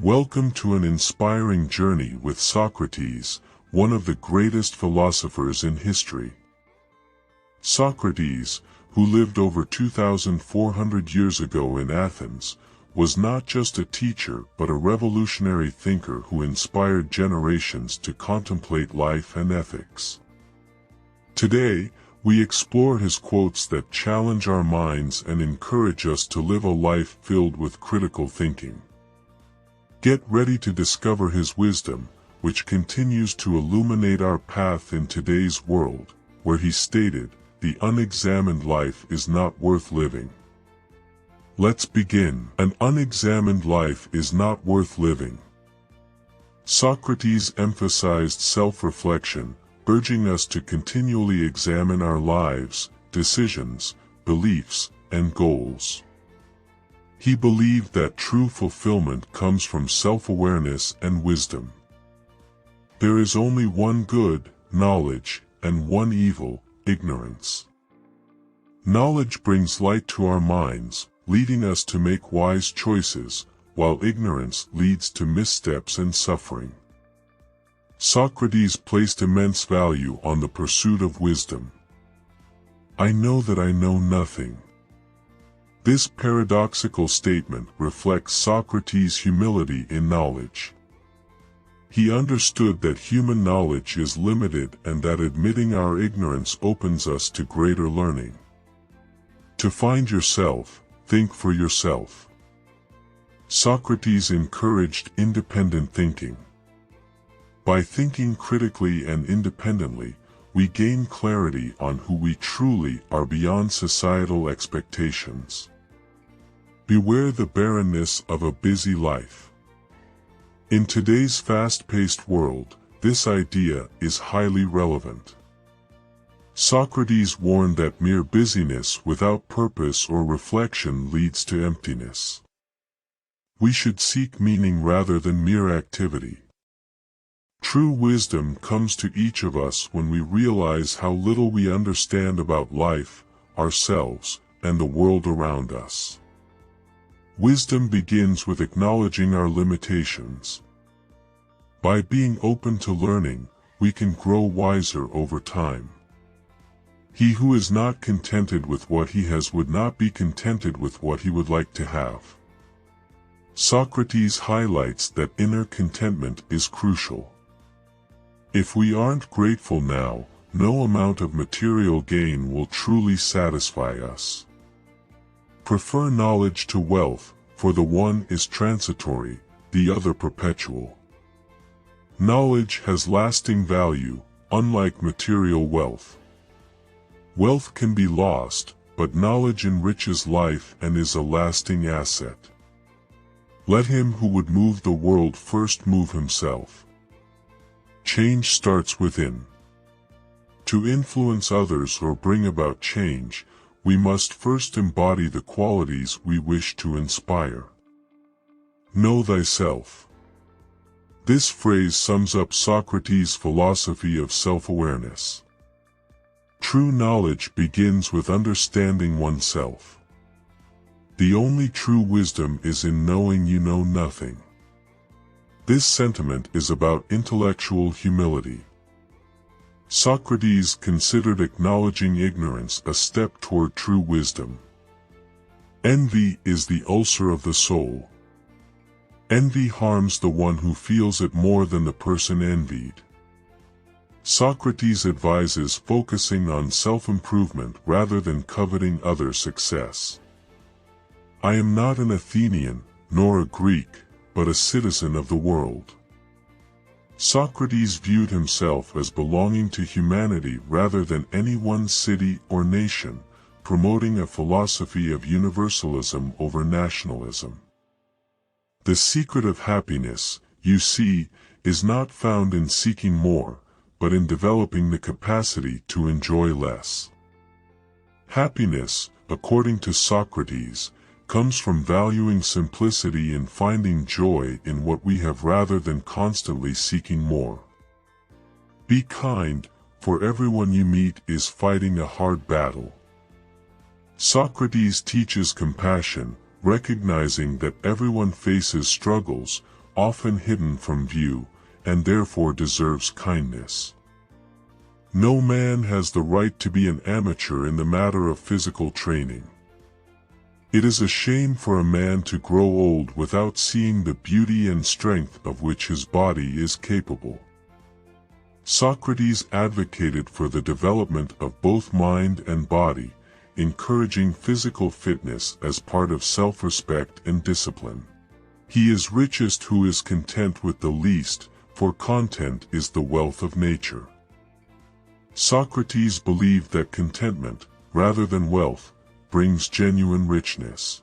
Welcome to an inspiring journey with Socrates, one of the greatest philosophers in history. Socrates, who lived over 2,400 years ago in Athens, was not just a teacher but a revolutionary thinker who inspired generations to contemplate life and ethics. Today, we explore his quotes that challenge our minds and encourage us to live a life filled with critical thinking. Get ready to discover his wisdom, which continues to illuminate our path in today's world, where he stated, "The unexamined life is not worth living." Let's begin. An unexamined life is not worth living. Socrates emphasized self-reflection, urging us to continually examine our lives, decisions, beliefs, and goals. He believed that true fulfillment comes from self-awareness and wisdom. There is only one good, knowledge, and one evil, ignorance. Knowledge brings light to our minds, leading us to make wise choices, while ignorance leads to missteps and suffering. Socrates placed immense value on the pursuit of wisdom. "I know that I know nothing." This paradoxical statement reflects Socrates' humility in knowledge. He understood that human knowledge is limited and that admitting our ignorance opens us to greater learning. To find yourself, think for yourself. Socrates encouraged independent thinking. By thinking critically and independently, we gain clarity on who we truly are beyond societal expectations. Beware the barrenness of a busy life. In today's fast-paced world, this idea is highly relevant. Socrates warned that mere busyness without purpose or reflection leads to emptiness. We should seek meaning rather than mere activity. True wisdom comes to each of us when we realize how little we understand about life, ourselves, and the world around us. Wisdom begins with acknowledging our limitations. By being open to learning, we can grow wiser over time. He who is not contented with what he has would not be contented with what he would like to have. Socrates highlights that inner contentment is crucial. If we aren't grateful now, no amount of material gain will truly satisfy us. Prefer knowledge to wealth, for the one is transitory, the other perpetual. Knowledge has lasting value, unlike material wealth. Wealth can be lost, but knowledge enriches life and is a lasting asset. Let him who would move the world first move himself. Change starts within. To influence others or bring about change, we must first embody the qualities we wish to inspire. Know thyself. This phrase sums up Socrates' philosophy of self-awareness. True knowledge begins with understanding oneself. The only true wisdom is in knowing you know nothing. This sentiment is about intellectual humility. Socrates considered acknowledging ignorance a step toward true wisdom. Envy is the ulcer of the soul. Envy harms the one who feels it more than the person envied. Socrates advises focusing on self-improvement rather than coveting other success. "I am not an Athenian, nor a Greek, but a citizen of the world." Socrates viewed himself as belonging to humanity rather than any one city or nation, promoting a philosophy of universalism over nationalism. The secret of happiness, you see, is not found in seeking more, but in developing the capacity to enjoy less. Happiness, according to Socrates, comes from valuing simplicity and finding joy in what we have rather than constantly seeking more. Be kind, for everyone you meet is fighting a hard battle. Socrates teaches compassion, recognizing that everyone faces struggles, often hidden from view, and therefore deserves kindness. No man has the right to be an amateur in the matter of physical training. It is a shame for a man to grow old without seeing the beauty and strength of which his body is capable. Socrates advocated for the development of both mind and body, encouraging physical fitness as part of self-respect and discipline. He is richest who is content with the least, for content is the wealth of nature. Socrates believed that contentment, rather than wealth, brings genuine richness.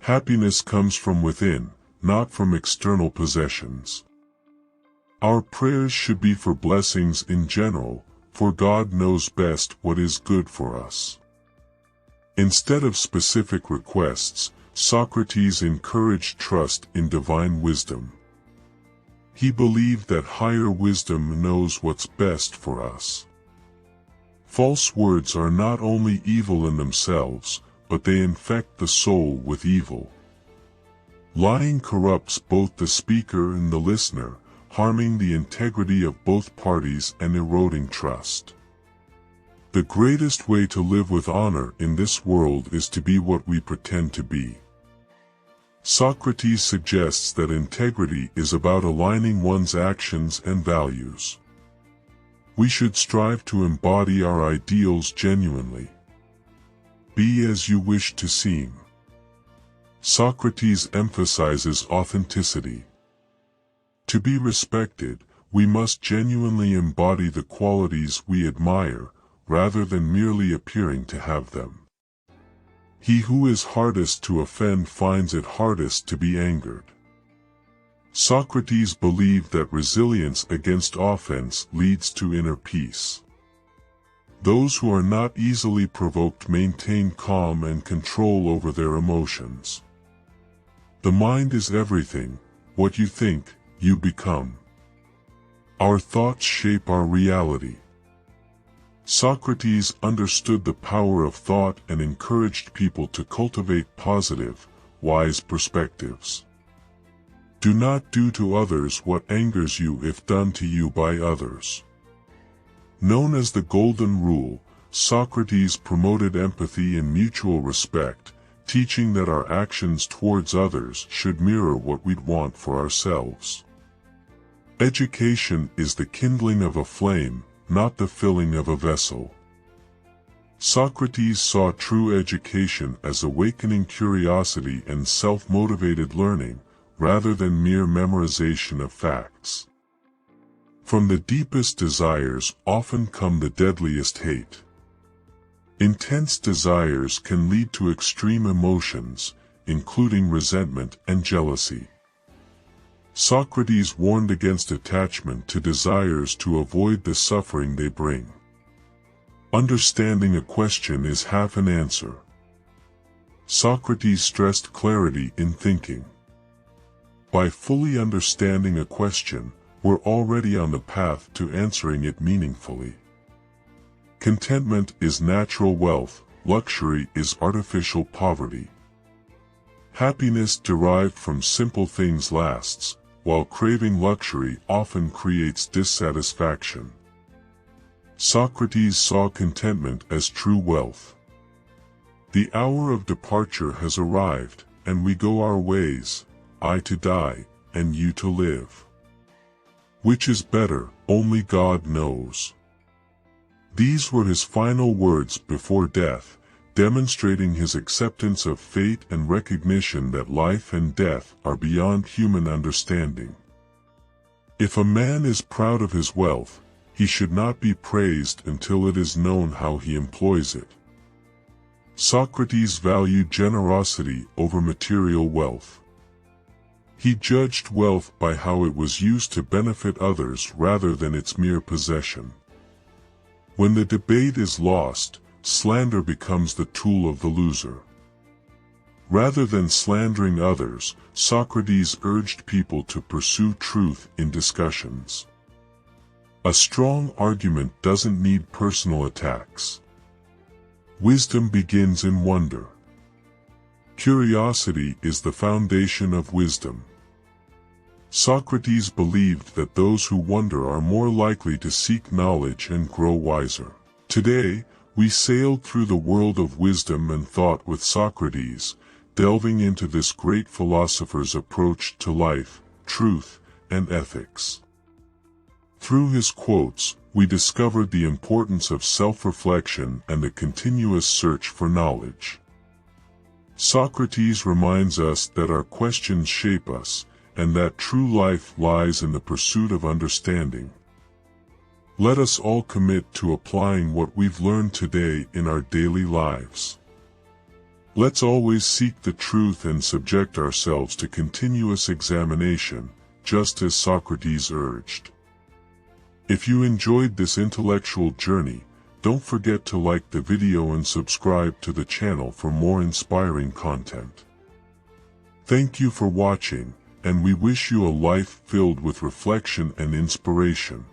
Happiness comes from within, not from external possessions. Our prayers should be for blessings in general, for God knows best what is good for us. Instead of specific requests, Socrates encouraged trust in divine wisdom. He believed that higher wisdom knows what's best for us. False words are not only evil in themselves, but they infect the soul with evil. Lying corrupts both the speaker and the listener, harming the integrity of both parties and eroding trust. The greatest way to live with honor in this world is to be what we pretend to be. Socrates suggests that integrity is about aligning one's actions and values. We should strive to embody our ideals genuinely. Be as you wish to seem. Socrates emphasizes authenticity. To be respected, we must genuinely embody the qualities we admire, rather than merely appearing to have them. He who is hardest to offend finds it hardest to be angered. Socrates believed that resilience against offense leads to inner peace. Those who are not easily provoked maintain calm and control over their emotions. The mind is everything. What you think, you become. Our thoughts shape our reality. Socrates understood the power of thought and encouraged people to cultivate positive, wise perspectives. Do not do to others what angers you if done to you by others. Known as the Golden Rule, Socrates promoted empathy and mutual respect, teaching that our actions towards others should mirror what we'd want for ourselves. Education is the kindling of a flame, not the filling of a vessel. Socrates saw true education as awakening curiosity and self-motivated learning, rather than mere memorization of facts. From the deepest desires often come the deadliest hate. Intense desires can lead to extreme emotions, including resentment and jealousy. Socrates warned against attachment to desires to avoid the suffering they bring. Understanding a question is half an answer. Socrates stressed clarity in thinking. By fully understanding a question, we're already on the path to answering it meaningfully. Contentment is natural wealth, luxury is artificial poverty. Happiness derived from simple things lasts, while craving luxury often creates dissatisfaction. Socrates saw contentment as true wealth. The hour of departure has arrived, and we go our ways, I to die, and you to live. Which is better, only God knows. These were his final words before death, demonstrating his acceptance of fate and recognition that life and death are beyond human understanding. If a man is proud of his wealth, he should not be praised until it is known how he employs it. Socrates valued generosity over material wealth. He judged wealth by how it was used to benefit others rather than its mere possession. When the debate is lost, slander becomes the tool of the loser. Rather than slandering others, Socrates urged people to pursue truth in discussions. A strong argument doesn't need personal attacks. Wisdom begins in wonder. Curiosity is the foundation of wisdom. Socrates believed that those who wonder are more likely to seek knowledge and grow wiser. Today, we sailed through the world of wisdom and thought with Socrates, delving into this great philosopher's approach to life, truth, and ethics. Through his quotes, we discovered the importance of self-reflection and the continuous search for knowledge. Socrates reminds us that our questions shape us, and that true life lies in the pursuit of understanding. Let us all commit to applying what we've learned today in our daily lives. Let's always seek the truth and subject ourselves to continuous examination, just as Socrates urged. If you enjoyed this intellectual journey, don't forget to like the video and subscribe to the channel for more inspiring content. Thank you for watching, and we wish you a life filled with reflection and inspiration.